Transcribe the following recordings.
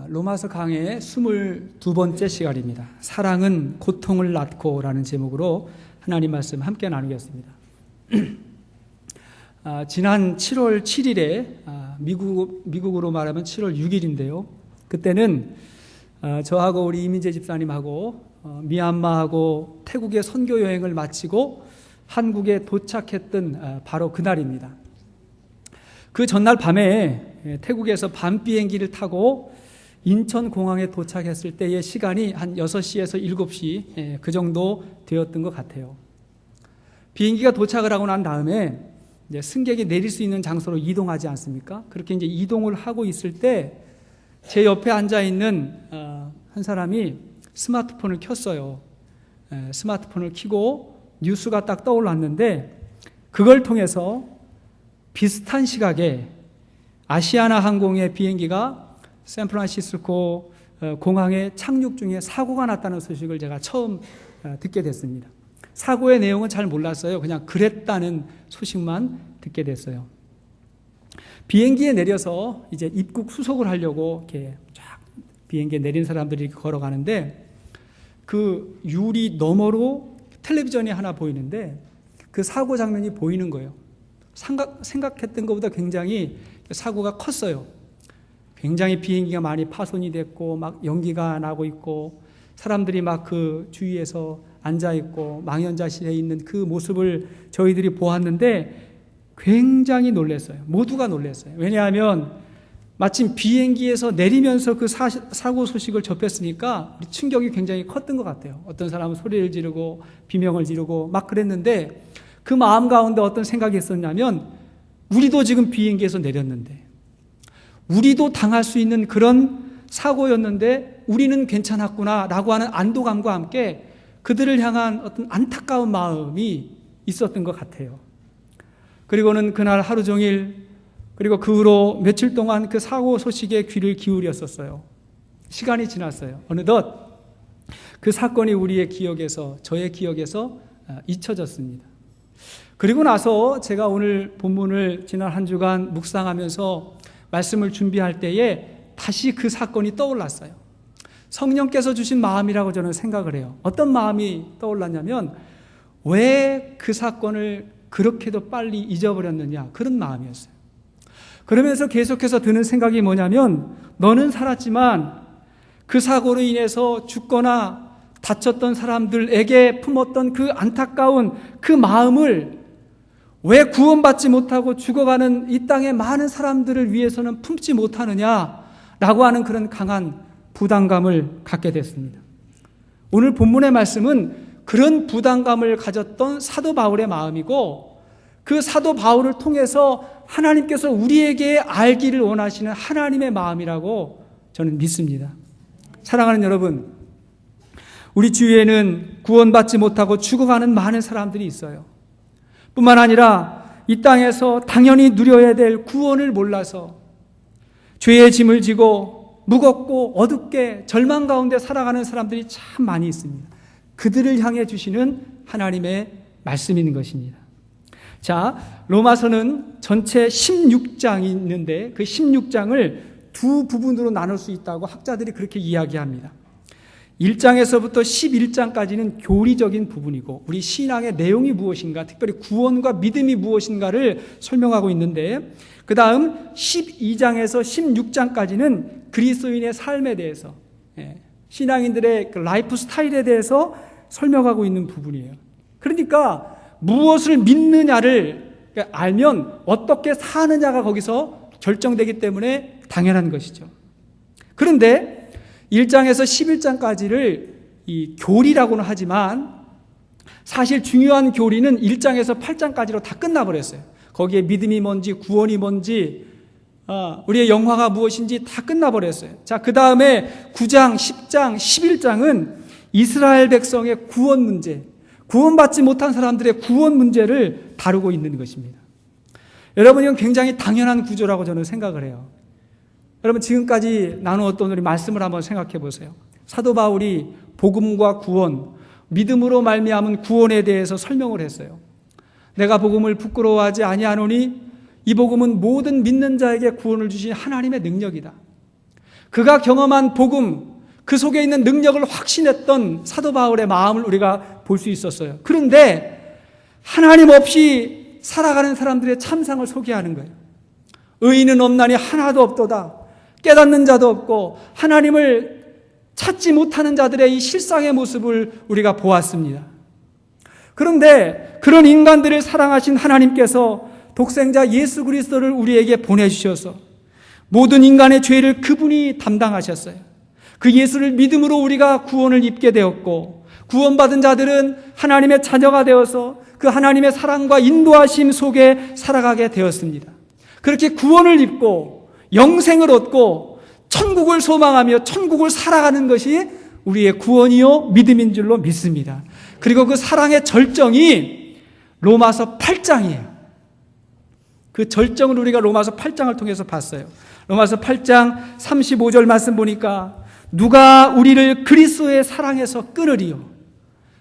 로마서 강의 22번째 시간입니다. 사랑은 고통을 낳고 라는 제목으로 하나님 말씀 함께 나누겠습니다. 지난 7월 7일에 미국으로 말하면 7월 6일인데요. 그때는 저하고 우리 이민재 집사님하고 미얀마하고 태국의 선교 여행을 마치고 한국에 도착했던 바로 그날입니다. 그 전날 밤에 태국에서 밤 비행기를 타고 인천공항에 도착했을 때의 시간이 한 6시에서 7시 그 정도 되었던 것 같아요. 비행기가 도착을 하고 난 다음에 이제 승객이 내릴 수 있는 장소로 이동하지 않습니까? 그렇게 이제 이동을 하고 있을 때 제 옆에 앉아 있는 한 사람이 스마트폰을 켰어요. 스마트폰을 켜고 뉴스가 딱 떠올랐는데 그걸 통해서 비슷한 시각에 아시아나 항공의 비행기가 샌프란시스코 공항에 착륙 중에 사고가 났다는 소식을 제가 처음 듣게 됐습니다. 사고의 내용은 잘 몰랐어요. 그냥 그랬다는 소식만 듣게 됐어요. 비행기에 내려서 이제 입국 수속을 하려고 이렇게 쫙 비행기에 내린 사람들이 이렇게 걸어가는데 그 유리 너머로 텔레비전이 하나 보이는데 그 사고 장면이 보이는 거예요. 생각했던 것보다 굉장히 사고가 컸어요. 굉장히 비행기가 많이 파손이 됐고 막 연기가 나고 있고 사람들이 막 그 주위에서 앉아 있고 망연자실해 있는 그 모습을 저희들이 보았는데 굉장히 놀랐어요. 모두가 놀랐어요. 왜냐하면 마침 비행기에서 내리면서 그 사고 소식을 접했으니까 충격이 굉장히 컸던 것 같아요. 어떤 사람은 소리를 지르고 비명을 지르고 막 그랬는데 그 마음 가운데 어떤 생각이 있었냐면 우리도 지금 비행기에서 내렸는데 우리도 당할 수 있는 그런 사고였는데 우리는 괜찮았구나 라고 하는 안도감과 함께 그들을 향한 어떤 안타까운 마음이 있었던 것 같아요. 그리고는 그날 하루 종일 그리고 그 후로 며칠 동안 그 사고 소식에 귀를 기울였었어요. 시간이 지났어요. 어느덧 그 사건이 우리의 기억에서 저의 기억에서 잊혀졌습니다. 그리고 나서 제가 오늘 본문을 지난 한 주간 묵상하면서 말씀을 준비할 때에 다시 그 사건이 떠올랐어요. 성령께서 주신 마음이라고 저는 생각을 해요. 어떤 마음이 떠올랐냐면 왜 그 사건을 그렇게도 빨리 잊어버렸느냐 그런 마음이었어요. 그러면서 계속해서 드는 생각이 뭐냐면 너는 살았지만 그 사고로 인해서 죽거나 다쳤던 사람들에게 품었던 그 안타까운 그 마음을 왜 구원받지 못하고 죽어가는 이 땅의 많은 사람들을 위해서는 품지 못하느냐라고 하는 그런 강한 부담감을 갖게 됐습니다. 오늘 본문의 말씀은 그런 부담감을 가졌던 사도 바울의 마음이고 그 사도 바울을 통해서 하나님께서 우리에게 알기를 원하시는 하나님의 마음이라고 저는 믿습니다. 사랑하는 여러분, 우리 주위에는 구원받지 못하고 죽어가는 많은 사람들이 있어요. 뿐만 아니라 이 땅에서 당연히 누려야 될 구원을 몰라서 죄의 짐을 지고 무겁고 어둡게 절망 가운데 살아가는 사람들이 참 많이 있습니다. 그들을 향해 주시는 하나님의 말씀인 것입니다. 자, 로마서는 전체 16장이 있는데 그 16장을 두 부분으로 나눌 수 있다고 학자들이 그렇게 이야기합니다. 1장에서부터 11장까지는 교리적인 부분이고 우리 신앙의 내용이 무엇인가, 특별히 구원과 믿음이 무엇인가를 설명하고 있는데 그 다음 12장에서 16장까지는 그리스도인의 삶에 대해서 신앙인들의 그 라이프 스타일에 대해서 설명하고 있는 부분이에요. 그러니까 무엇을 믿느냐를 알면 어떻게 사느냐가 거기서 결정되기 때문에 당연한 것이죠. 그런데 1장에서 11장까지를 이 교리라고는 하지만 사실 중요한 교리는 1장에서 8장까지로 다 끝나버렸어요. 거기에 믿음이 뭔지 구원이 뭔지 우리의 영화가 무엇인지 다 끝나버렸어요. 자, 그 다음에 9장, 10장, 11장은 이스라엘 백성의 구원 문제, 구원받지 못한 사람들의 구원 문제를 다루고 있는 것입니다. 여러분, 이건 굉장히 당연한 구조라고 저는 생각을 해요. 여러분, 지금까지 나누었던 우리 말씀을 한번 생각해 보세요. 사도 바울이 복음과 구원, 믿음으로 말미암은 구원에 대해서 설명을 했어요. 내가 복음을 부끄러워하지 아니하노니 이 복음은 모든 믿는 자에게 구원을 주신 하나님의 능력이다. 그가 경험한 복음, 그 속에 있는 능력을 확신했던 사도 바울의 마음을 우리가 볼 수 있었어요. 그런데 하나님 없이 살아가는 사람들의 참상을 소개하는 거예요. 의인은 없나니 하나도 없도다. 깨닫는 자도 없고 하나님을 찾지 못하는 자들의 이 실상의 모습을 우리가 보았습니다. 그런데 그런 인간들을 사랑하신 하나님께서 독생자 예수 그리스도를 우리에게 보내주셔서 모든 인간의 죄를 그분이 담당하셨어요. 그 예수를 믿음으로 우리가 구원을 입게 되었고, 구원받은 자들은 하나님의 자녀가 되어서 그 하나님의 사랑과 인도하심 속에 살아가게 되었습니다. 그렇게 구원을 입고 영생을 얻고 천국을 소망하며 천국을 살아가는 것이 우리의 구원이요 믿음인 줄로 믿습니다. 그리고 그 사랑의 절정이 로마서 8장이에요. 그 절정을 우리가 로마서 8장을 통해서 봤어요. 로마서 8장 35절 말씀 보니까 누가 우리를 그리스도의 사랑에서 끊으리요?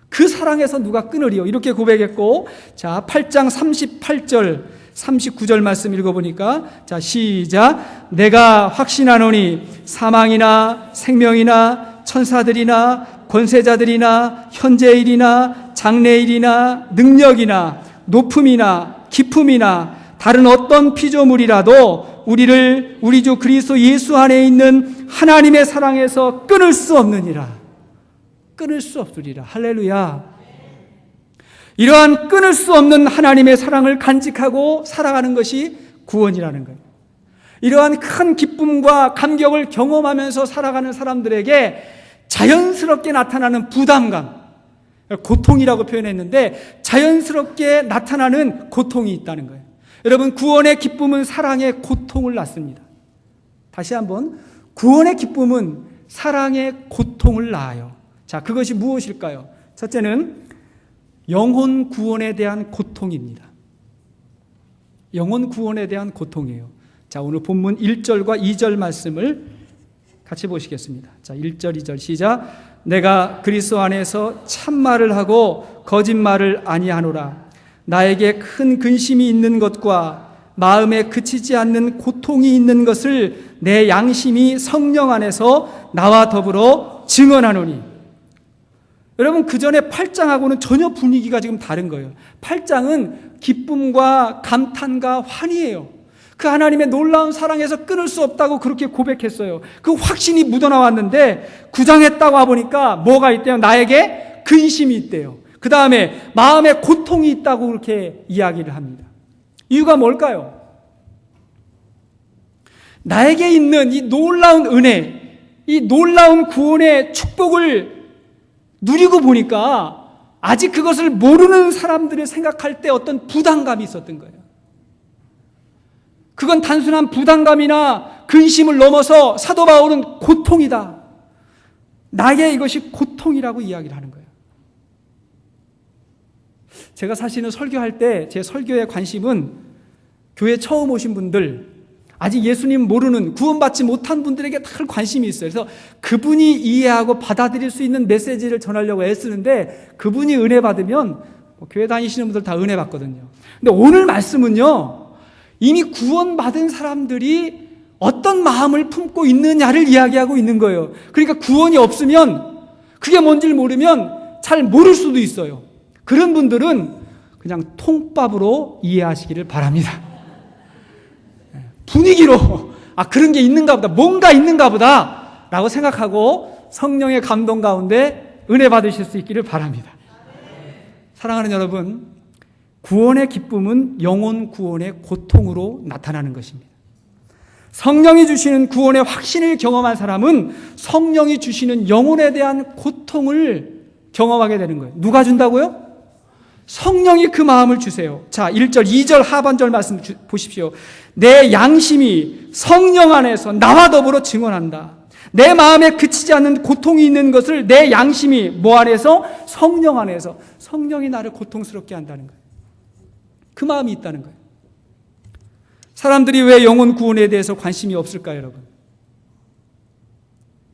그 사랑에서 누가 끊으리요? 이렇게 고백했고, 자, 8장 38절, 39절 말씀 읽어보니까, 자, 시작. 내가 확신하노니 사망이나 생명이나 천사들이나 권세자들이나 현재일이나 장래일이나 능력이나 높음이나 깊음이나 다른 어떤 피조물이라도 우리를 우리 주 그리스도 예수 안에 있는 하나님의 사랑에서 끊을 수 없느니라. 끊을 수 없으리라. 할렐루야. 이러한 끊을 수 없는 하나님의 사랑을 간직하고 살아가는 것이 구원이라는 거예요. 이러한 큰 기쁨과 감격을 경험하면서 살아가는 사람들에게 자연스럽게 나타나는 부담감, 고통이라고 표현했는데 자연스럽게 나타나는 고통이 있다는 거예요. 여러분, 구원의 기쁨은 사랑의 고통을 낳습니다. 다시 한번, 구원의 기쁨은 사랑의 고통을 낳아요. 자, 그것이 무엇일까요? 첫째는 영혼 구원에 대한 고통입니다. 영혼 구원에 대한 고통이에요. 자, 오늘 본문 1절과 2절 말씀을 같이 보시겠습니다. 자, 1절, 2절 시작. 내가 그리스도 안에서 참말을 하고 거짓말을 아니하노라. 나에게 큰 근심이 있는 것과 마음에 그치지 않는 고통이 있는 것을 내 양심이 성령 안에서 나와 더불어 증언하노니. 여러분, 그 전에 8장하고는 전혀 분위기가 지금 다른 거예요. 8장은 기쁨과 감탄과 환희예요. 그 하나님의 놀라운 사랑에서 끊을 수 없다고 그렇게 고백했어요. 그 확신이 묻어나왔는데 9장에 딱 와보니까 뭐가 있대요? 나에게 근심이 있대요. 그 다음에 마음에 고통이 있다고 그렇게 이야기를 합니다. 이유가 뭘까요? 나에게 있는 이 놀라운 은혜, 이 놀라운 구원의 축복을 누리고 보니까 아직 그것을 모르는 사람들을 생각할 때 어떤 부담감이 있었던 거예요. 그건 단순한 부담감이나 근심을 넘어서 사도 바울은 고통이다. 나에게 이것이 고통이라고 이야기를 하는 거예요. 제가 사실은 설교할 때 제 설교의 관심은 교회 처음 오신 분들, 아직 예수님 모르는 구원받지 못한 분들에게 늘 관심이 있어요. 그래서 그분이 이해하고 받아들일 수 있는 메시지를 전하려고 애쓰는데 그분이 은혜 받으면 교회 다니시는 분들 다 은혜 받거든요. 근데 오늘 말씀은요, 이미 구원받은 사람들이 어떤 마음을 품고 있느냐를 이야기하고 있는 거예요. 그러니까 구원이 없으면, 그게 뭔지를 모르면 잘 모를 수도 있어요. 그런 분들은 그냥 통밥으로 이해하시기를 바랍니다. 분위기로 그런 게 있는가 보다, 뭔가 있는가 보다 라고 생각하고 성령의 감동 가운데 은혜 받으실 수 있기를 바랍니다. 사랑하는 여러분, 구원의 기쁨은 영혼 구원의 고통으로 나타나는 것입니다. 성령이 주시는 구원의 확신을 경험한 사람은 성령이 주시는 영혼에 대한 고통을 경험하게 되는 거예요. 누가 준다고요? 성령이 그 마음을 주세요. 자, 1절, 2절 하반절 말씀 보십시오. 내 양심이 성령 안에서 나와 더불어 증언한다. 내 마음에 그치지 않는 고통이 있는 것을 내 양심이 뭐 안에서? 성령 안에서. 성령이 나를 고통스럽게 한다는 거예요. 그 마음이 있다는 거예요. 사람들이 왜 영혼 구원에 대해서 관심이 없을까요, 여러분?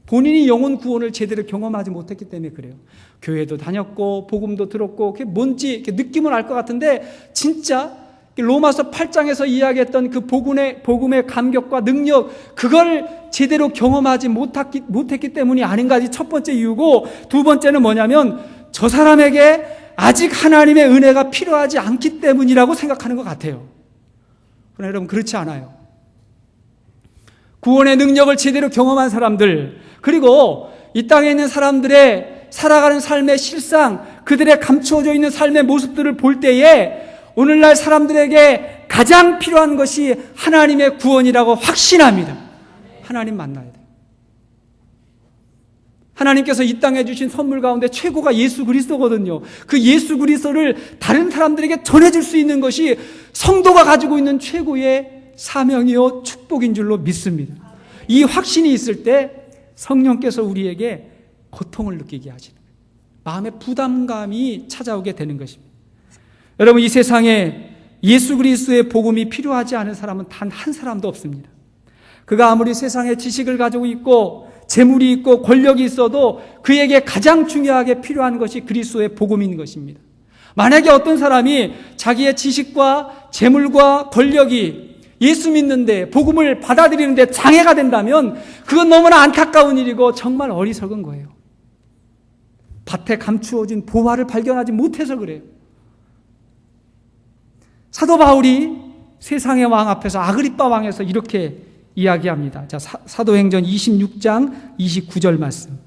본인이 영혼 구원을 제대로 경험하지 못했기 때문에 그래요. 교회도 다녔고 복음도 들었고 그게 뭔지 이렇게 느낌은 알 것 같은데 진짜 로마서 8장에서 이야기했던 그 복음의 감격과 능력, 그걸 제대로 경험하지 못했기 때문이 아닌가. 첫 번째 이유고, 두 번째는 뭐냐면 저 사람에게 아직 하나님의 은혜가 필요하지 않기 때문이라고 생각하는 것 같아요. 그러나 여러분, 그렇지 않아요. 구원의 능력을 제대로 경험한 사람들, 그리고 이 땅에 있는 사람들의 살아가는 삶의 실상, 그들의 감추어져 있는 삶의 모습들을 볼 때에 오늘날 사람들에게 가장 필요한 것이 하나님의 구원이라고 확신합니다. 하나님 만나야 돼요. 하나님께서 이 땅에 주신 선물 가운데 최고가 예수 그리스도거든요. 그 예수 그리스도를 다른 사람들에게 전해줄 수 있는 것이 성도가 가지고 있는 최고의 사명이요 축복인 줄로 믿습니다. 이 확신이 있을 때 성령께서 우리에게 고통을 느끼게 하시는 거예요. 마음의 부담감이 찾아오게 되는 것입니다. 여러분, 이 세상에 예수 그리스도의 복음이 필요하지 않은 사람은 단 한 사람도 없습니다. 그가 아무리 세상에 지식을 가지고 있고 재물이 있고 권력이 있어도 그에게 가장 중요하게 필요한 것이 그리스도의 복음인 것입니다. 만약에 어떤 사람이 자기의 지식과 재물과 권력이 예수 믿는데, 복음을 받아들이는데 장애가 된다면 그건 너무나 안타까운 일이고 정말 어리석은 거예요. 밭에 감추어진 보화를 발견하지 못해서 그래요. 사도 바울이 세상의 왕 앞에서, 아그리빠 왕에서 이렇게 이야기합니다. 자, 사도행전 26장 29절 말씀.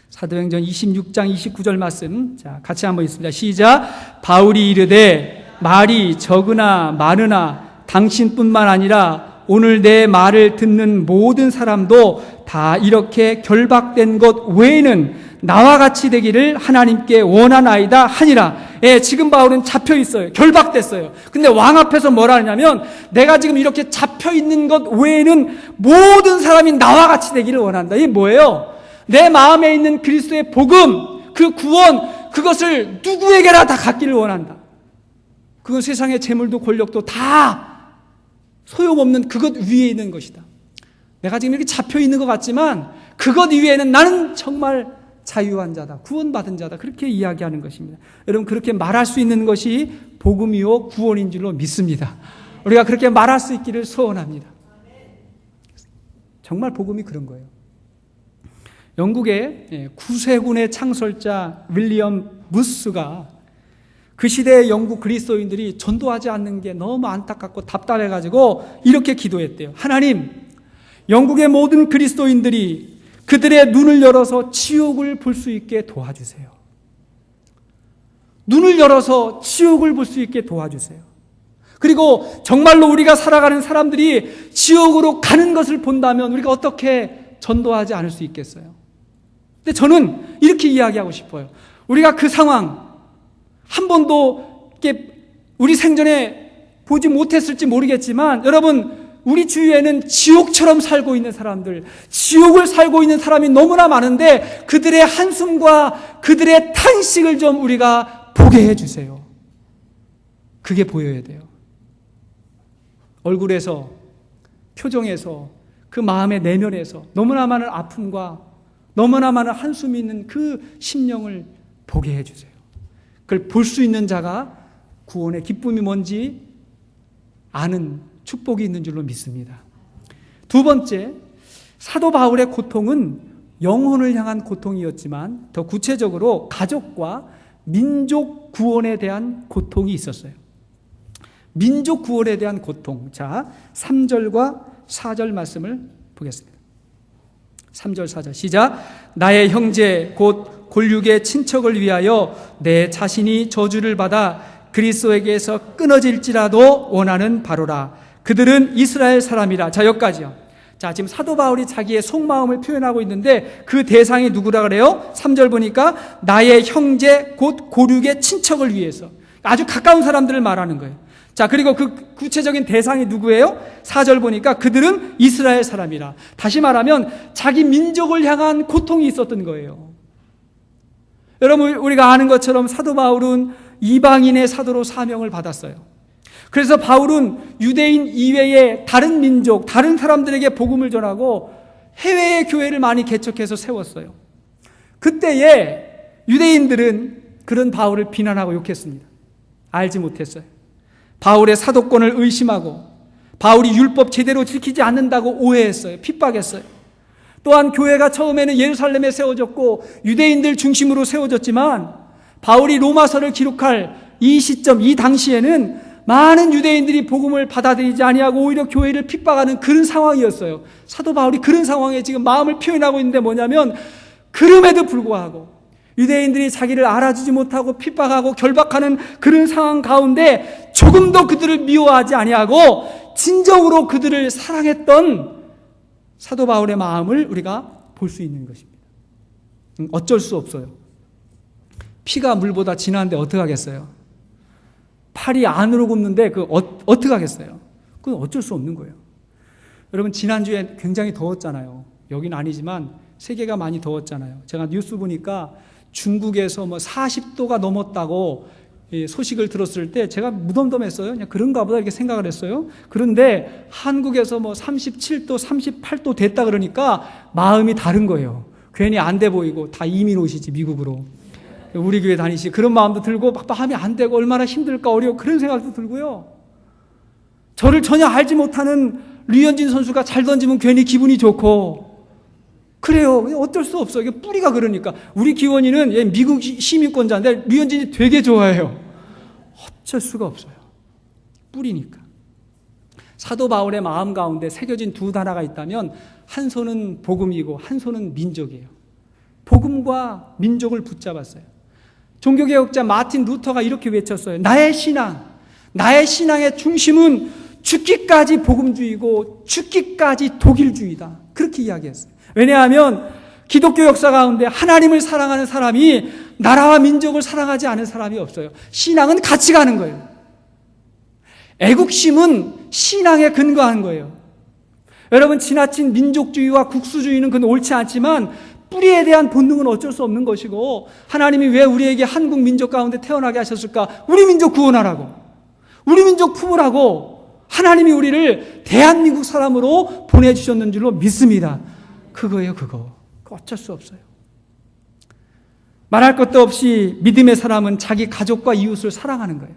사도행전 26장 29절 말씀. 자, 같이 한번 읽습니다. 시작. 바울이 이르되 말이 적으나 많으나 당신뿐만 아니라 오늘 내 말을 듣는 모든 사람도 다 이렇게 결박된 것 외에는 나와 같이 되기를 하나님께 원하나이다 하니라. 예, 지금 바울은 잡혀 있어요. 결박됐어요. 근데 왕 앞에서 뭐라 하냐면, 내가 지금 이렇게 잡혀 있는 것 외에는 모든 사람이 나와 같이 되기를 원한다. 이게 뭐예요? 내 마음에 있는 그리스도의 복음, 그 구원, 그것을 누구에게나 다 갖기를 원한다. 그건 세상의 재물도 권력도 다 소용없는 그것 위에 있는 것이다. 내가 지금 이렇게 잡혀 있는 것 같지만 그것 이외에는 나는 정말 자유한 자다, 구원받은 자다, 그렇게 이야기하는 것입니다. 여러분, 그렇게 말할 수 있는 것이 복음이요 구원인 줄로 믿습니다. 우리가 그렇게 말할 수 있기를 소원합니다. 정말 복음이 그런 거예요. 영국의 구세군의 창설자 윌리엄 무스가 그 시대의 영국 그리스도인들이 전도하지 않는 게 너무 안타깝고 답답해가지고 이렇게 기도했대요. 하나님, 영국의 모든 그리스도인들이 그들의 눈을 열어서 지옥을 볼 수 있게 도와주세요. 눈을 열어서 지옥을 볼 수 있게 도와주세요. 그리고 정말로 우리가 살아가는 사람들이 지옥으로 가는 것을 본다면 우리가 어떻게 전도하지 않을 수 있겠어요? 근데 저는 이렇게 이야기하고 싶어요. 우리가 그 상황 한 번도 우리 생전에 보지 못했을지 모르겠지만, 여러분, 우리 주위에는 지옥처럼 살고 있는 사람들, 지옥을 살고 있는 사람이 너무나 많은데 그들의 한숨과 그들의 탄식을 좀 우리가 보게 해주세요. 그게 보여야 돼요. 얼굴에서, 표정에서, 그 마음의 내면에서 너무나 많은 아픔과 너무나 많은 한숨이 있는 그 심령을 보게 해주세요. 그걸 볼 수 있는 자가 구원의 기쁨이 뭔지 아는 축복이 있는 줄로 믿습니다. 두 번째, 사도 바울의 고통은 영혼을 향한 고통이었지만 더 구체적으로 가족과 민족 구원에 대한 고통이 있었어요. 민족 구원에 대한 고통. 자, 3절과 4절 말씀을 보겠습니다. 3절 4절 시작. 나의 형제 곧 골육의 친척을 위하여 내 자신이 저주를 받아 그리스도에게서 끊어질지라도 원하는 바로라. 그들은 이스라엘 사람이라. 자, 여기까지요. 자, 지금 사도 바울이 자기의 속마음을 표현하고 있는데 그 대상이 누구라 그래요? 3절 보니까 나의 형제 곧 고륙의 친척을 위해서, 아주 가까운 사람들을 말하는 거예요. 자, 그리고 그 구체적인 대상이 누구예요? 4절 보니까 그들은 이스라엘 사람이라. 다시 말하면 자기 민족을 향한 고통이 있었던 거예요. 여러분, 우리가 아는 것처럼 사도 바울은 이방인의 사도로 사명을 받았어요. 그래서 바울은 유대인 이외의 다른 민족, 다른 사람들에게 복음을 전하고 해외의 교회를 많이 개척해서 세웠어요. 그때에 유대인들은 그런 바울을 비난하고 욕했습니다. 알지 못했어요. 바울의 사도권을 의심하고 바울이 율법 제대로 지키지 않는다고 오해했어요. 핍박했어요. 또한 교회가 처음에는 예루살렘에 세워졌고 유대인들 중심으로 세워졌지만 바울이 로마서를 기록할 이 시점, 이 당시에는 많은 유대인들이 복음을 받아들이지 아니하고 오히려 교회를 핍박하는 그런 상황이었어요. 사도 바울이 그런 상황에 지금 마음을 표현하고 있는데 뭐냐면, 그럼에도 불구하고 유대인들이 자기를 알아주지 못하고 핍박하고 결박하는 그런 상황 가운데 조금도 그들을 미워하지 아니하고 진정으로 그들을 사랑했던 사도 바울의 마음을 우리가 볼 수 있는 것입니다. 어쩔 수 없어요. 피가 물보다 진한데 어떡하겠어요? 팔이 안으로 굽는데 어떡하겠어요? 그건 어쩔 수 없는 거예요. 여러분, 지난주에 굉장히 더웠잖아요. 여긴 아니지만 세계가 많이 더웠잖아요. 제가 뉴스 보니까 중국에서 40도가 넘었다고 소식을 들었을 때 제가 무덤덤했어요. 그냥 그런가 보다 이렇게 생각을 했어요. 그런데 한국에서 37도, 38도 됐다 그러니까 마음이 다른 거예요. 괜히 안 돼 보이고 다 이민 오시지, 미국으로. 우리 교회 다니시 그런 마음도 들고 막 하면 안 되고 얼마나 힘들까 어려워 그런 생각도 들고요. 저를 전혀 알지 못하는 류현진 선수가 잘 던지면 괜히 기분이 좋고 그래요. 어쩔 수 없어요. 이게 뿌리가 그러니까. 우리 기원이는 얘 미국 시민권자인데 류현진이 되게 좋아해요. 어쩔 수가 없어요. 뿌리니까. 사도 바울의 마음 가운데 새겨진 두 단어가 있다면 한 손은 복음이고 한 손은 민족이에요. 복음과 민족을 붙잡았어요. 종교개혁자 마틴 루터가 이렇게 외쳤어요. 나의 신앙의 중심은 죽기까지 복음주의고 죽기까지 독일주의다. 그렇게 이야기했어요. 왜냐하면 기독교 역사 가운데 하나님을 사랑하는 사람이 나라와 민족을 사랑하지 않은 사람이 없어요. 신앙은 같이 가는 거예요. 애국심은 신앙에 근거한 거예요. 여러분, 지나친 민족주의와 국수주의는 그건 옳지 않지만 뿌리에 대한 본능은 어쩔 수 없는 것이고, 하나님이 왜 우리에게 한국 민족 가운데 태어나게 하셨을까? 우리 민족 구원하라고, 우리 민족 품으라고 하나님이 우리를 대한민국 사람으로 보내주셨는 줄로 믿습니다. 그거예요, 그거. 어쩔 수 없어요. 말할 것도 없이 믿음의 사람은 자기 가족과 이웃을 사랑하는 거예요.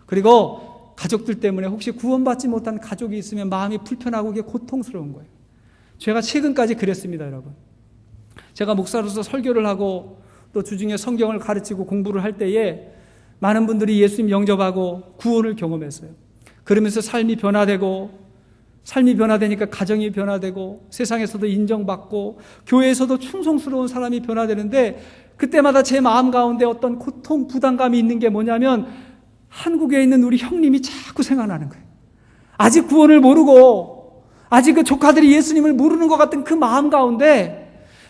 그리고 가족들 때문에 혹시 구원받지 못한 가족이 있으면 마음이 불편하고 그게 고통스러운 거예요. 제가 최근까지 그랬습니다, 여러분. 제가 목사로서 설교를 하고 또 주중에 성경을 가르치고 공부를 할 때에 많은 분들이 예수님 영접하고 구원을 경험했어요. 그러면서 삶이 변화되니까 가정이 변화되고 세상에서도 인정받고 교회에서도 충성스러운 사람이 변화되는데, 그때마다 제 마음 가운데 어떤 고통, 부담감이 있는 게 뭐냐면 한국에 있는 우리 형님이 자꾸 생각나는 거예요. 아직 구원을 모르고 아직 그 조카들이 예수님을 모르는 것 같은 그 마음 가운데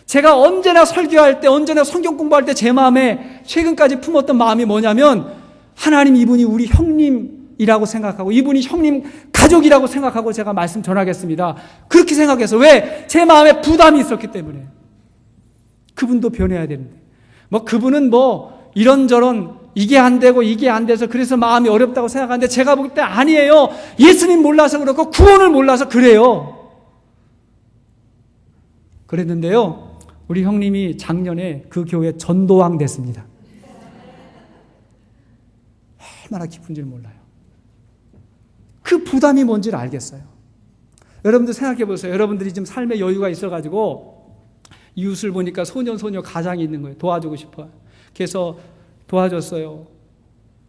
제가 언제나 설교할 때, 언제나 성경 공부할 때 제 마음에 최근까지 품었던 마음이 뭐냐면, 하나님, 이분이 우리 형님이라고 생각하고 이분이 형님 가족이라고 생각하고 제가 말씀 전하겠습니다. 그렇게 생각해서. 왜? 제 마음에 부담이 있었기 때문에. 그분도 변해야 되는데 그분은 이런저런 이게 안 되고 이게 안 돼서 그래서 마음이 어렵다고 생각하는데, 제가 볼 때 아니에요. 예수님 몰라서 그렇고 구원을 몰라서 그래요. 그랬는데요, 우리 형님이 작년에 그 교회 전도왕 됐습니다. 얼마나 기쁜지 몰라요. 그 부담이 뭔지를 알겠어요. 여러분들 생각해 보세요. 여러분들이 지금 삶의 여유가 있어가지고 이웃을 보니까 소년소녀 가장이 있는 거예요. 도와주고 싶어요. 그래서 도와줬어요.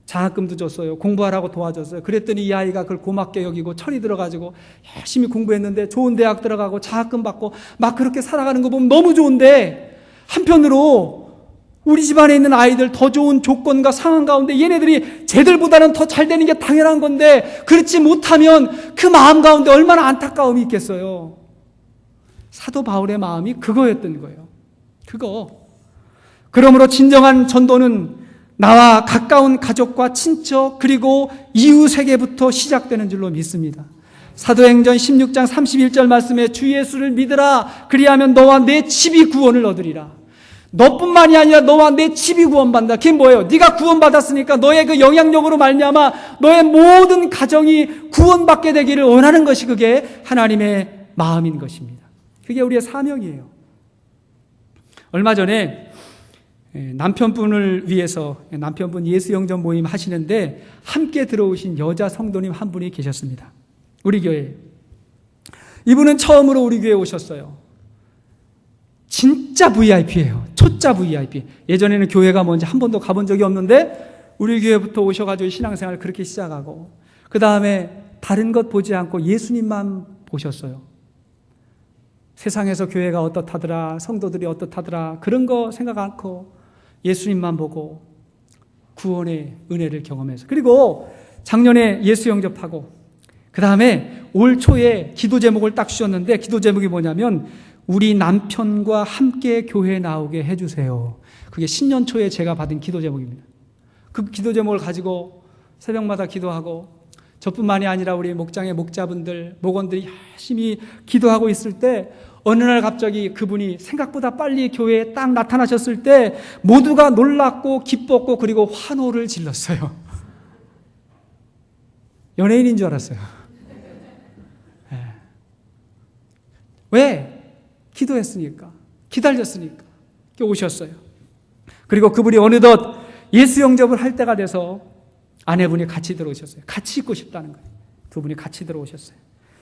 장학금도 줬어요. 공부하라고 도와줬어요. 그랬더니 이 아이가 그걸 고맙게 여기고 철이 들어가지고 열심히 공부했는데 좋은 대학 들어가고 장학금 받고 막 그렇게 살아가는 거 보면 너무 좋은데, 한편으로 우리 집안에 있는 아이들 더 좋은 조건과 상황 가운데 얘네들이 쟤들보다는 더 잘 되는 게 당연한 건데 그렇지 못하면 그 마음 가운데 얼마나 안타까움이 있겠어요. 사도 바울의 마음이 그거였던 거예요. 그러므로 진정한 전도는 나와 가까운 가족과 친척 그리고 이웃에게부터 시작되는 줄로 믿습니다. 사도행전 16장 31절 말씀에 주 예수를 믿으라, 그리하면 너와 내 집이 구원을 얻으리라. 너뿐만이 아니라 너와 내 집이 구원받는다. 그게 뭐예요? 네가 구원받았으니까 너의 그 영향력으로 말미암아 너의 모든 가정이 구원받게 되기를 원하는 것이 그게 하나님의 마음인 것입니다. 그게 우리의 사명이에요. 얼마 전에 남편분을 위해서 남편분 예수 영접 모임 하시는데 함께 들어오신 여자 성도님 한 분이 계셨습니다. 우리 교회에. 이분은 처음으로 우리 교회에 오셨어요. 진짜 VIP예요. 초짜 VIP. 예전에는 교회가 뭔지 한 번도 가본 적이 없는데 우리 교회부터 오셔가지고 신앙생활을 그렇게 시작하고 그 다음에 다른 것 보지 않고 예수님만 보셨어요. 세상에서 교회가 어떻다더라, 성도들이 어떻다더라 그런 거 생각 않고 예수님만 보고 구원의 은혜를 경험해서 그리고 작년에 예수 영접하고 그 다음에 올 초에 기도 제목을 딱 주셨는데 기도 제목이 뭐냐면 우리 남편과 함께 교회에 나오게 해주세요. 그게 신년 초에 제가 받은 기도 제목입니다. 그 기도 제목을 가지고 새벽마다 기도하고 저뿐만이 아니라 우리 목장의 목자분들, 목원들이 열심히 기도하고 있을 때 어느 날 갑자기 그분이 생각보다 빨리 교회에 딱 나타나셨을 때 모두가 놀랐고 기뻤고 그리고 환호를 질렀어요. 연예인인 줄 알았어요. 네. 왜? 기도했으니까, 기다렸으니까 오셨어요. 그리고 그분이 어느덧 예수 영접을 할 때가 돼서 아내분이 같이 들어오셨어요. 같이 있고 싶다는 거예요. 두 분이 같이 들어오셨어요.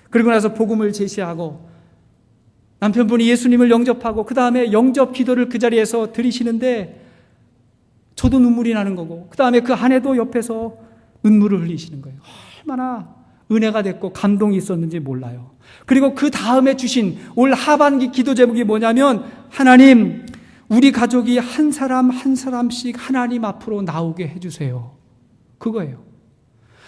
그리고 나서 복음을 제시하고 남편분이 예수님을 영접하고 그 다음에 영접 기도를 그 자리에서 드리시는데 저도 눈물이 나는 거고 그 다음에 그 아내도 옆에서 눈물을 흘리시는 거예요. 얼마나 은혜가 됐고 감동이 있었는지 몰라요. 그리고 그 다음에 주신 올 하반기 기도 제목이 뭐냐면 하나님 우리 가족이 한 사람 한 사람씩 하나님 앞으로 나오게 해주세요. 그거예요.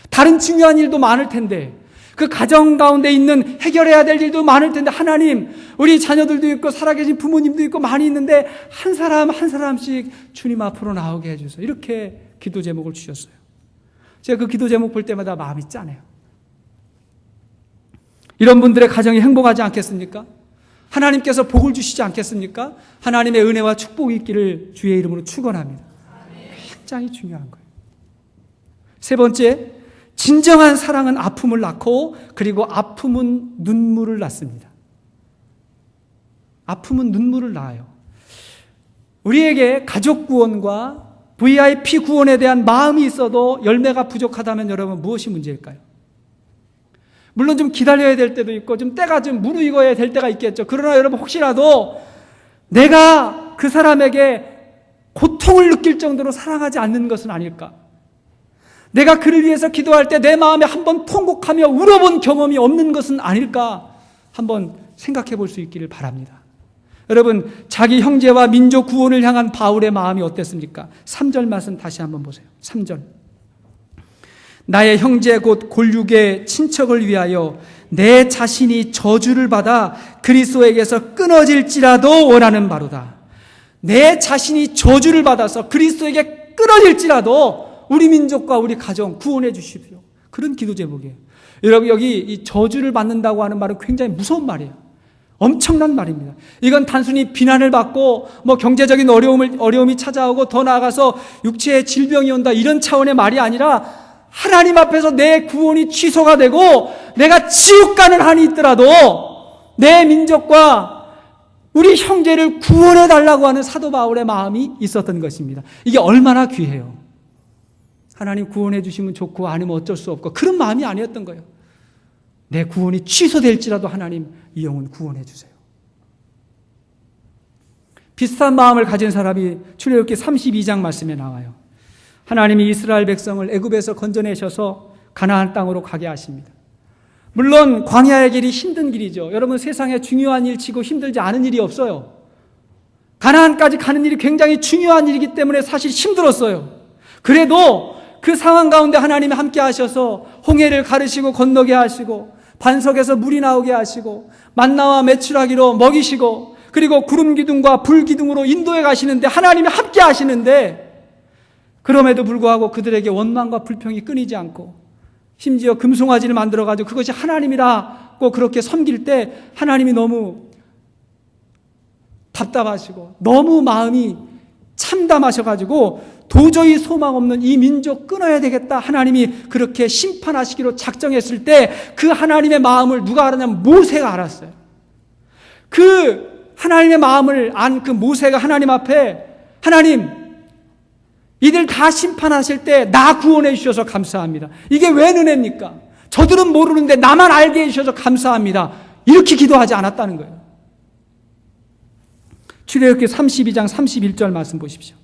다른 중요한 일도 많을 텐데 그 가정 가운데 있는 해결해야 될 일도 많을 텐데 하나님 우리 자녀들도 있고 살아계신 부모님도 있고 많이 있는데 한 사람 한 사람씩 주님 앞으로 나오게 해주세요. 이렇게 기도 제목을 주셨어요. 제가 그 기도 제목 볼 때마다 마음이 짠해요. 이런 분들의 가정이 행복하지 않겠습니까? 하나님께서 복을 주시지 않겠습니까? 하나님의 은혜와 축복이 있기를 주의 이름으로 축원합니다. 굉장히 중요한 거예요. 세 번째, 진정한 사랑은 아픔을 낳고 그리고 아픔은 눈물을 낳습니다. 아픔은 눈물을 낳아요. 우리에게 가족 구원과 VIP 구원에 대한 마음이 있어도 열매가 부족하다면 여러분 무엇이 문제일까요? 물론 좀 기다려야 될 때도 있고 좀 때가 좀 무르익어야 될 때가 있겠죠. 그러나 여러분 혹시라도 내가 그 사람에게 고통을 느낄 정도로 사랑하지 않는 것은 아닐까? 내가 그를 위해서 기도할 때 내 마음에 한번 통곡하며 울어본 경험이 없는 것은 아닐까? 한번 생각해 볼 수 있기를 바랍니다. 여러분 자기 형제와 민족 구원을 향한 바울의 마음이 어땠습니까? 3절 말씀 다시 한번 보세요. 3절 나의 형제 곧 골육의 친척을 위하여 내 자신이 저주를 받아 그리스도에게서 끊어질지라도 원하는 바로다. 내 자신이 저주를 받아서 그리스도에게 끊어질지라도 우리 민족과 우리 가정 구원해 주십시오. 그런 기도 제목이에요. 여러분 여기 이 저주를 받는다고 하는 말은 굉장히 무서운 말이에요. 엄청난 말입니다. 이건 단순히 비난을 받고 뭐 경제적인 어려움이 찾아오고 더 나아가서 육체의 질병이 온다 이런 차원의 말이 아니라 하나님 앞에서 내 구원이 취소가 되고 내가 지옥 가는 한이 있더라도 내 민족과 우리 형제를 구원해 달라고 하는 사도 바울의 마음이 있었던 것입니다. 이게 얼마나 귀해요. 하나님 구원해 주시면 좋고 아니면 어쩔 수 없고 그런 마음이 아니었던 거예요. 내 구원이 취소될지라도 하나님 이 영혼 구원해 주세요. 비슷한 마음을 가진 사람이 출애굽기 32장 말씀에 나와요. 하나님이 이스라엘 백성을 애굽에서 건져내셔서 가나안 땅으로 가게 하십니다. 물론 광야의 길이 힘든 길이죠. 여러분 세상에 중요한 일 치고 힘들지 않은 일이 없어요. 가나안까지 가는 일이 굉장히 중요한 일이기 때문에 사실 힘들었어요. 그래도 그 상황 가운데 하나님이 함께 하셔서 홍해를 가르시고 건너게 하시고 반석에서 물이 나오게 하시고 만나와 메추라기로 먹이시고 그리고 구름 기둥과 불 기둥으로 인도해 가시는데 하나님이 함께 하시는데 그럼에도 불구하고 그들에게 원망과 불평이 끊이지 않고 심지어 금송아지를 만들어가지고 그것이 하나님이라고 그렇게 섬길 때 하나님이 너무 답답하시고 너무 마음이 참담하셔가지고 도저히 소망 없는 이 민족 끊어야 되겠다 하나님이 그렇게 심판하시기로 작정했을 때 그 하나님의 마음을 누가 알았냐면 모세가 알았어요. 그 하나님의 마음을 안 그 모세가 하나님 앞에 하나님, 이들 다 심판하실 때 나 구원해 주셔서 감사합니다. 이게 왜 은혜입니까? 저들은 모르는데 나만 알게 해주셔서 감사합니다. 이렇게 기도하지 않았다는 거예요. 출애굽기 32장 31절 말씀 보십시오.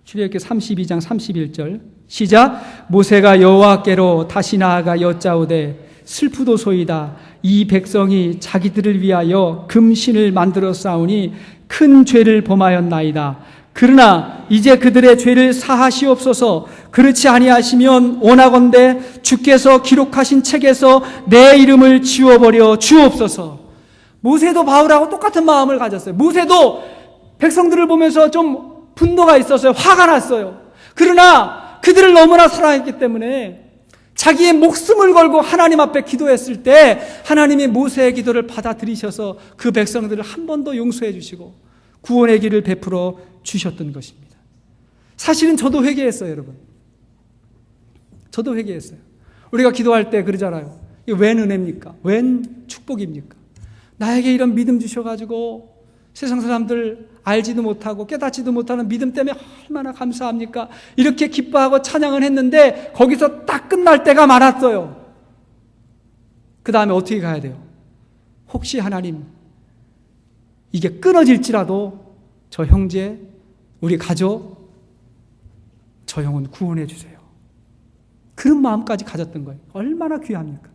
출애굽기 32장 31절 시작. 모세가 여호와께로 다시 나아가 여짜오되 슬프도소이다. 이 백성이 자기들을 위하여 금신을 만들어 싸우니 큰 죄를 범하였나이다. 그러나 이제 그들의 죄를 사하시옵소서. 그렇지 아니하시면 원하건대 주께서 기록하신 책에서 내 이름을 지워버려 주옵소서. 모세도 바울하고 똑같은 마음을 가졌어요. 모세도 백성들을 보면서 좀 분노가 있었어요. 화가 났어요. 그러나 그들을 너무나 사랑했기 때문에 자기의 목숨을 걸고 하나님 앞에 기도했을 때 하나님이 모세의 기도를 받아들이셔서 그 백성들을 한 번 더 용서해 주시고 구원의 길을 베풀어 주셨던 것입니다. 사실은 저도 회개했어요, 여러분. 저도 회개했어요. 우리가 기도할 때 그러잖아요. 이게 웬 은혜입니까? 웬 축복입니까? 나에게 이런 믿음 주셔가지고 세상 사람들 알지도 못하고 깨닫지도 못하는 믿음 때문에 얼마나 감사합니까? 이렇게 기뻐하고 찬양을 했는데 거기서 딱 끝날 때가 많았어요. 그 다음에 어떻게 가야 돼요? 혹시 하나님 이게 끊어질지라도 저 형제, 우리 가족, 저 영혼 구원해 주세요. 그런 마음까지 가졌던 거예요. 얼마나 귀합니까?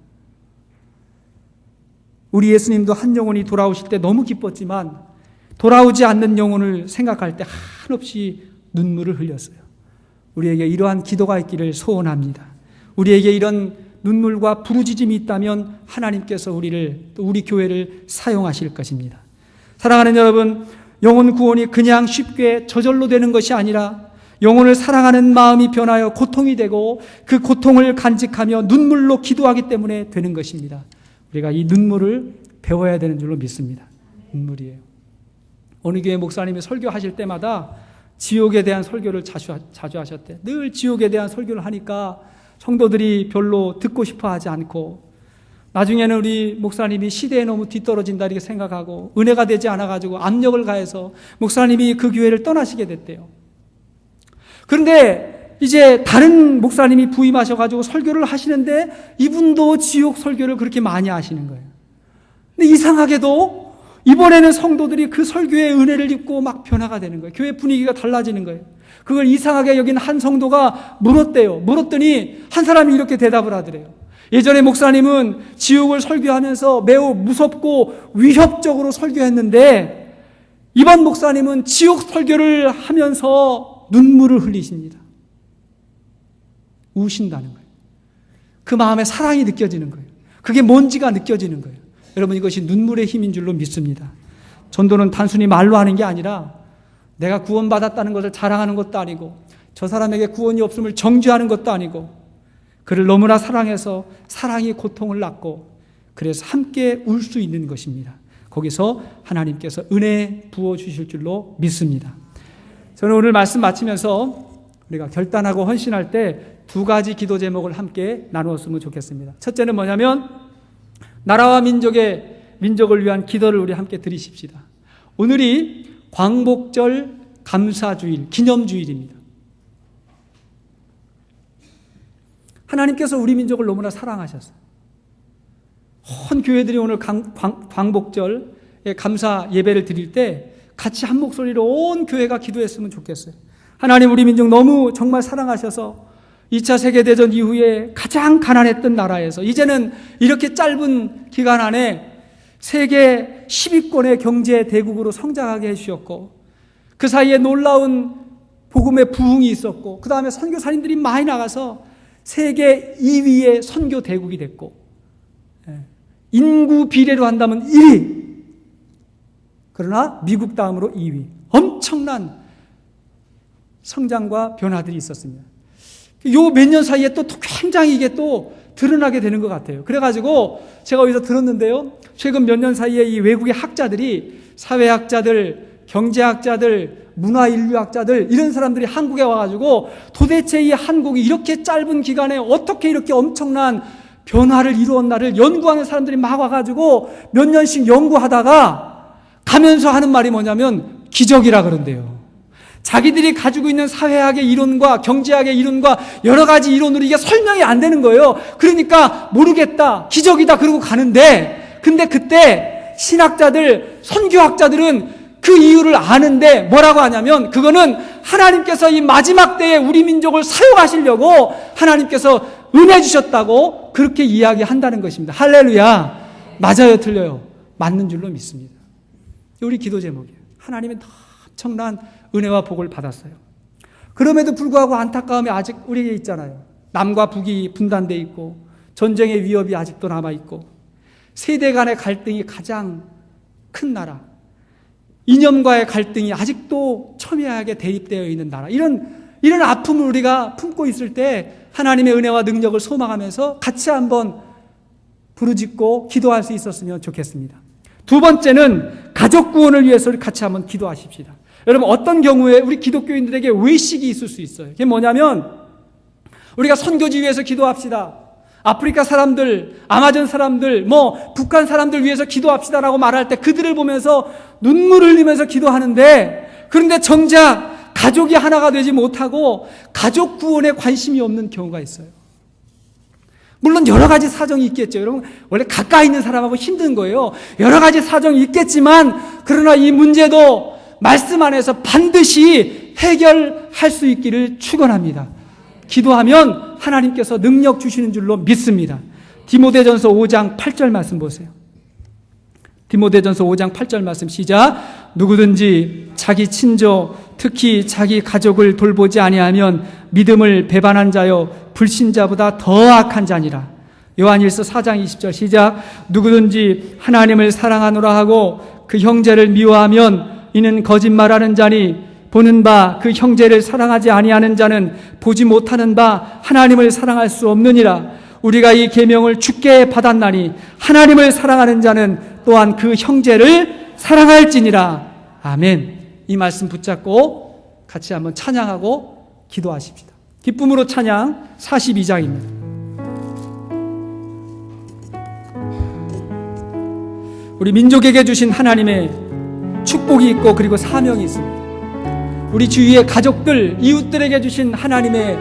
우리 예수님도 한 영혼이 돌아오실 때 너무 기뻤지만 돌아오지 않는 영혼을 생각할 때 한없이 눈물을 흘렸어요. 우리에게 이러한 기도가 있기를 소원합니다. 우리에게 이런 눈물과 부르짖음이 있다면 하나님께서 우리를, 또 우리 교회를 사용하실 것입니다. 사랑하는 여러분, 영혼 구원이 그냥 쉽게 저절로 되는 것이 아니라 영혼을 사랑하는 마음이 변하여 고통이 되고 그 고통을 간직하며 눈물로 기도하기 때문에 되는 것입니다. 우리가 이 눈물을 배워야 되는 줄로 믿습니다. 눈물이에요. 어느 교회 목사님이 설교하실 때마다 지옥에 대한 설교를 자주 하셨대. 늘 지옥에 대한 설교를 하니까 성도들이 별로 듣고 싶어 하지 않고 나중에는 우리 목사님이 시대에 너무 뒤떨어진다 이렇게 생각하고 은혜가 되지 않아가지고 압력을 가해서 목사님이 그 교회를 떠나시게 됐대요. 그런데 이제 다른 목사님이 부임하셔가지고 설교를 하시는데 이분도 지옥 설교를 그렇게 많이 하시는 거예요. 근데 이상하게도 이번에는 성도들이 그 설교의 은혜를 입고 막 변화가 되는 거예요. 교회 분위기가 달라지는 거예요. 그걸 이상하게 여긴 한 성도가 물었대요. 물었더니 한 사람이 이렇게 대답을 하더래요. 예전에 목사님은 지옥을 설교하면서 매우 무섭고 위협적으로 설교했는데 이번 목사님은 지옥 설교를 하면서 눈물을 흘리십니다. 우신다는 거예요. 그 마음에 사랑이 느껴지는 거예요. 그게 뭔지가 느껴지는 거예요. 여러분, 이것이 눈물의 힘인 줄로 믿습니다. 전도는 단순히 말로 하는 게 아니라 내가 구원받았다는 것을 자랑하는 것도 아니고 저 사람에게 구원이 없음을 정죄하는 것도 아니고 그를 너무나 사랑해서 사랑이 고통을 낳고 그래서 함께 울 수 있는 것입니다. 거기서 하나님께서 은혜 부어주실 줄로 믿습니다. 저는 오늘 말씀 마치면서 우리가 결단하고 헌신할 때 두 가지 기도 제목을 함께 나누었으면 좋겠습니다. 첫째는 뭐냐면 나라와 민족을 위한 기도를 우리 함께 드리십시다. 오늘이 광복절 감사주일, 기념주일입니다. 하나님께서 우리 민족을 너무나 사랑하셨어요. 온 교회들이 오늘 광복절에 감사 예배를 드릴 때 같이 한 목소리로 온 교회가 기도했으면 좋겠어요. 하나님, 우리 민족 너무 정말 사랑하셔서 2차 세계대전 이후에 가장 가난했던 나라에서 이제는 이렇게 짧은 기간 안에 세계 10위권의 경제 대국으로 성장하게 해주셨고 그 사이에 놀라운 복음의 부흥이 있었고 그 다음에 선교사님들이 많이 나가서 세계 2위의 선교 대국이 됐고 인구 비례로 한다면 1위, 그러나 미국 다음으로 2위. 엄청난 성장과 변화들이 있었습니다. 요 몇 년 사이에 또 굉장히 이게 또 드러나게 되는 것 같아요. 그래가지고 제가 어디서 들었는데요, 최근 몇 년 사이에 이 외국의 학자들이, 사회학자들, 경제학자들, 문화인류학자들, 이런 사람들이 한국에 와가지고 도대체 이 한국이 이렇게 짧은 기간에 어떻게 이렇게 엄청난 변화를 이루었나를 연구하는 사람들이 막 와가지고 몇 년씩 연구하다가 가면서 하는 말이 뭐냐면 기적이라 그런대요. 자기들이 가지고 있는 사회학의 이론과 경제학의 이론과 여러 가지 이론으로 이게 설명이 안 되는 거예요. 그러니까 모르겠다, 기적이다 그러고 가는데, 근데 그때 신학자들, 선교학자들은 그 이유를 아는데 뭐라고 하냐면, 그거는 하나님께서 이 마지막 때에 우리 민족을 사용하시려고 하나님께서 은혜 주셨다고 그렇게 이야기한다는 것입니다. 할렐루야. 맞아요, 틀려요? 맞는 줄로 믿습니다. 우리 기도 제목이에요. 하나님의 엄청난 은혜와 복을 받았어요. 그럼에도 불구하고 안타까움이 아직 우리에게 있잖아요. 남과 북이 분단되어 있고, 전쟁의 위협이 아직도 남아있고, 세대 간의 갈등이 가장 큰 나라, 이념과의 갈등이 아직도 첨예하게 대립되어 있는 나라, 이런 아픔을 우리가 품고 있을 때 하나님의 은혜와 능력을 소망하면서 같이 한번 부르짖고 기도할 수 있었으면 좋겠습니다. 두 번째는 가족 구원을 위해서 같이 한번 기도하십시다. 여러분, 어떤 경우에 우리 기독교인들에게 외식이 있을 수 있어요. 그게 뭐냐면, 우리가 선교지 위해서 기도합시다, 아프리카 사람들, 아마존 사람들, 북한 사람들 위해서 기도합시다라고 말할 때 그들을 보면서 눈물을 흘리면서 기도하는데, 그런데 정작 가족이 하나가 되지 못하고 가족 구원에 관심이 없는 경우가 있어요. 물론 여러 가지 사정이 있겠죠. 여러분, 원래 가까이 있는 사람하고 힘든 거예요. 여러 가지 사정이 있겠지만, 그러나 이 문제도 말씀 안에서 반드시 해결할 수 있기를 축원합니다. 기도하면 하나님께서 능력 주시는 줄로 믿습니다. 디모데전서 5장 8절 말씀 보세요. 디모데전서 5장 8절 말씀 시작. 누구든지 자기 친조, 특히 자기 가족을 돌보지 아니하면 믿음을 배반한 자요 불신자보다 더 악한 자니라. 요한일서 4장 20절 시작. 누구든지 하나님을 사랑하노라 하고 그 형제를 미워하면 이는 거짓말하는 자니, 보는 바 그 형제를 사랑하지 아니하는 자는 보지 못하는 바 하나님을 사랑할 수 없느니라. 우리가 이 계명을 주께 받았나니 하나님을 사랑하는 자는 또한 그 형제를 사랑할지니라. 아멘. 이 말씀 붙잡고 같이 한번 찬양하고 기도하십시다. 기쁨으로 찬양 42장입니다. 우리 민족에게 주신 하나님의 축복이 있고, 그리고 사명이 있습니다. 우리 주위의 가족들, 이웃들에게 주신 하나님의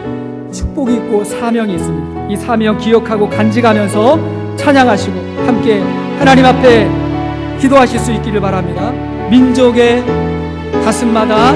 축복이 있고 사명이 있습니다. 이 사명 기억하고 간직하면서 찬양하시고 함께 하나님 앞에 기도하실 수 있기를 바랍니다. 민족의 가슴마다